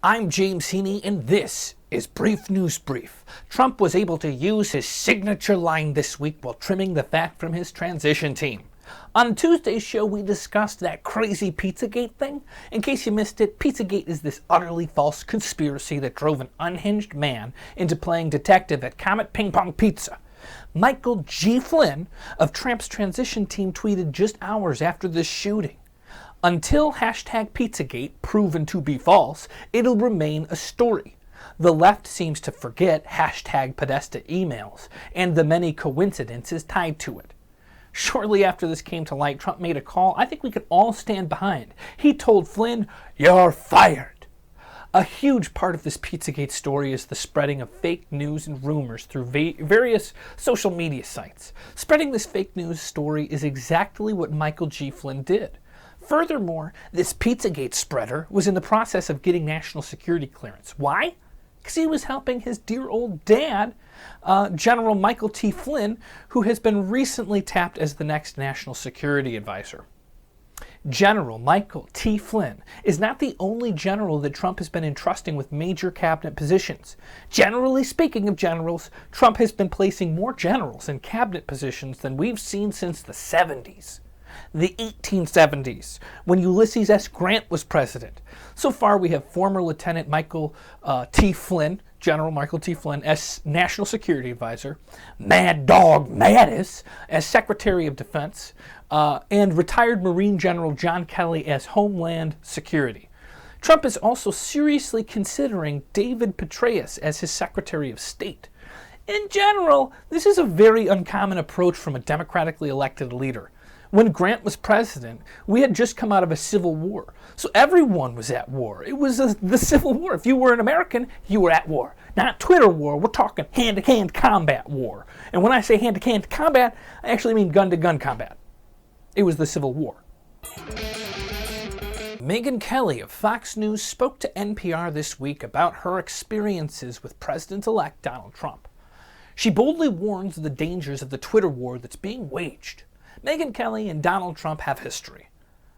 I'm James Heaney, and this is Brief News Brief. Trump was able to use his signature line this week while trimming the fat from his transition team. On Tuesday's show, we discussed that crazy Pizzagate thing. In case you missed it, Pizzagate is this utterly false conspiracy that drove an unhinged man into playing detective at Comet Ping Pong Pizza. Michael G. Flynn of Trump's transition team tweeted just hours after this shooting. Until hashtag Pizzagate proven to be false, it'll remain a story. The left seems to forget hashtag Podesta emails and the many coincidences tied to it. Shortly after this came to light, Trump made a call I think we could all stand behind. He told Flynn, "You're fired." A huge part of this Pizzagate story is the spreading of fake news and rumors through various social media sites. Spreading this fake news story is exactly what Michael G. Flynn did. Furthermore, this Pizzagate spreader was in the process of getting national security clearance. Why? Because he was helping his dear old dad, General Michael T. Flynn, who has been recently tapped as the next national security advisor. General Michael T. Flynn is not the only general that Trump has been entrusting with major cabinet positions. Generally speaking of generals, Trump has been placing more generals in cabinet positions than we've seen since the 70s. The 1870s, when Ulysses S. Grant was president. So far, we have former Lieutenant Michael T. Flynn, General Michael T. Flynn, as National Security Advisor, Mad Dog Mattis as Secretary of Defense, and retired Marine General John Kelly as Homeland Security. Trump is also seriously considering David Petraeus as his Secretary of State. In general, this is a very uncommon approach from a democratically elected leader. When Grant was president, we had just come out of a civil war. So everyone was at war. It was the Civil War. If you were an American, you were at war. Not Twitter war, we're talking hand-to-hand combat war. And when I say hand-to-hand combat, I actually mean gun-to-gun combat. It was the Civil War. Megyn Kelly of Fox News spoke to NPR this week about her experiences with President-elect Donald Trump. She boldly warns of the dangers of the Twitter war that's being waged. Megyn Kelly and Donald Trump have history.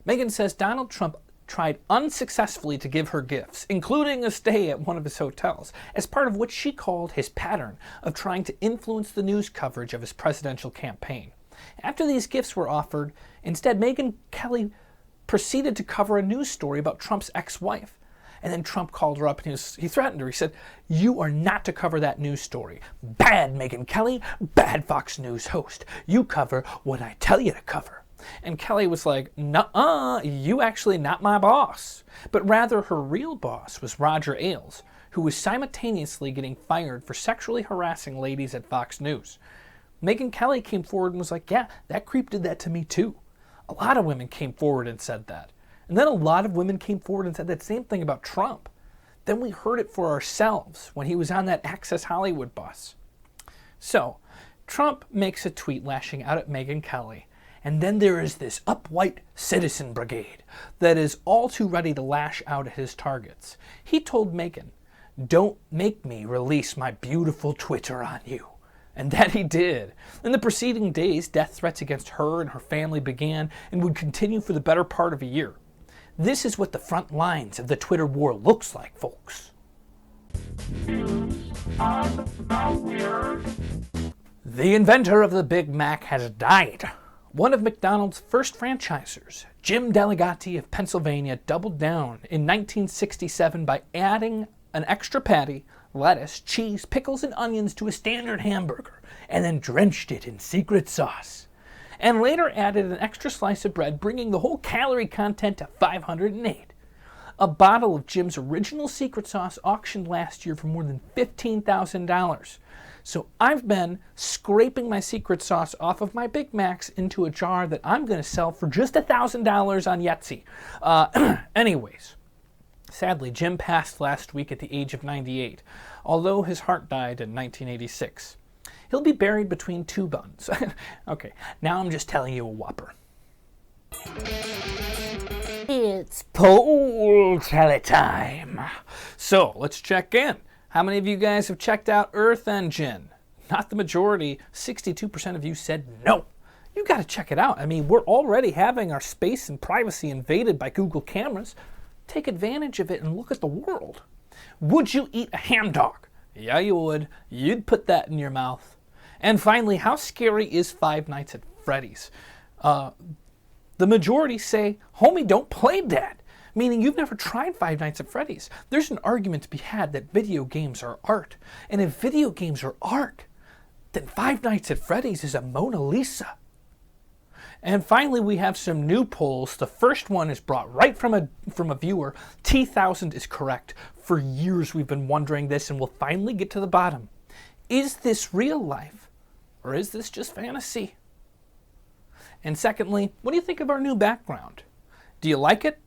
Megyn says Donald Trump tried unsuccessfully to give her gifts, including a stay at one of his hotels, as part of what she called his pattern of trying to influence the news coverage of his presidential campaign. After these gifts were offered, instead Megyn Kelly proceeded to cover a news story about Trump's ex-wife. And then Trump called her up and he threatened her. He said, "You are not to cover that news story. Bad Megyn Kelly, bad Fox News host. You cover what I tell you to cover." And Kelly was like, "Nuh-uh, you actually not my boss." But rather her real boss was Roger Ailes, who was simultaneously getting fired for sexually harassing ladies at Fox News. Megyn Kelly came forward and was like, "Yeah, that creep did that to me too." A lot of women came forward and said that. And then a lot of women came forward and said that same thing about Trump. Then we heard it for ourselves when he was on that Access Hollywood bus. So, Trump makes a tweet lashing out at Megyn Kelly. And then there is this upright citizen brigade that is all too ready to lash out at his targets. He told Megyn, "Don't make me release my beautiful Twitter on you." And that he did. In the preceding days, death threats against her and her family began and would continue for the better part of a year. This is what the front lines of the Twitter war looks like, folks. The inventor of the Big Mac has died. One of McDonald's first franchisors, Jim Delegati of Pennsylvania, doubled down in 1967 by adding an extra patty, lettuce, cheese, pickles, and onions to a standard hamburger, and then drenched it in secret sauce. And later added an extra slice of bread, bringing the whole calorie content to 508. A bottle of Jim's original secret sauce auctioned last year for more than $15,000. So I've been scraping my secret sauce off of my Big Macs into a jar that I'm going to sell for just $1,000 on Etsy. Anyways, sadly, Jim passed last week at the age of 98, although his heart died in 1986. He'll be buried between two buns. Okay, now I'm just telling you a whopper. It's poll tally time. So, let's check in. How many of you guys have checked out Earth Engine? Not the majority. 62% of you said no. You got to check it out. I mean, we're already having our space and privacy invaded by Google cameras. take advantage of it and look at the world. Would you eat a ham dog? Yeah, you would. You'd put that in your mouth. And finally, how scary is Five Nights at Freddy's? The majority say, homie, don't play that. Meaning you've never tried Five Nights at Freddy's. There's an argument to be had that video games are art. And if video games are art, then Five Nights at Freddy's is a Mona Lisa. And finally, we have some new polls. The first one is brought right from a viewer. T1000 is correct. For years we've been wondering this, and we'll finally get to the bottom. Is this real life, or is this just fantasy? And secondly, what do you think of our new background? Do you like it?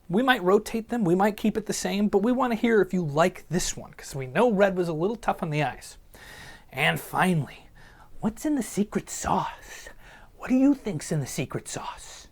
We might rotate them, we might keep it the same, but we want to hear if you like this one, because we know red was a little tough on the eyes. And finally, what's in the secret sauce? What do you think's in the secret sauce?